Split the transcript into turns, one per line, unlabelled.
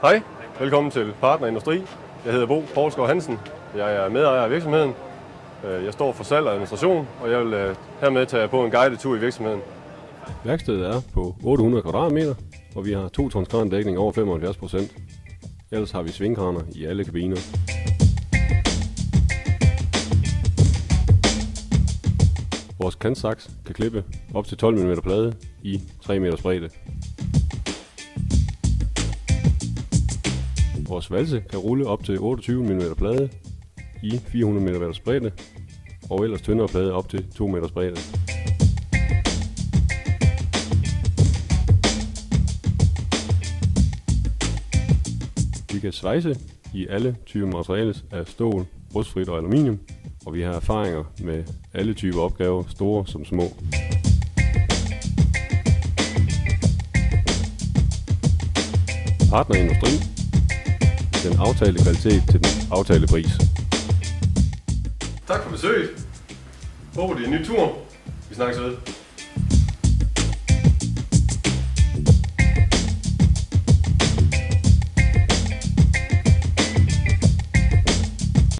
Hej, velkommen til Partner Industri. Jeg hedder Bo Poulsgaard Hansen. Jeg er medejer af virksomheden. Jeg står for salg og administration, og jeg vil hermed tage på en guided tur i virksomheden. Værkstedet er på 800 kvadratmeter, og vi har 2 tons krandækning over 75%. Ellers har vi svingkraner i alle kabiner. Vores kantsaks kan klippe op til 12 mm plade i 3 meters bredde. Vores valse kan rulle op til 28 mm plade i 400 mm bredde, og ellers tyndere plade op til 2 meters bredde. Vi kan svejse i alle typer materiales af stål, rustfrit og aluminium, og vi har erfaringer med alle typer opgaver, store som små. Partner Industri. Den aftalte kvalitet til den aftalte pris. Tak for besøget. Håber det er en ny tur. Vi snakkes ved.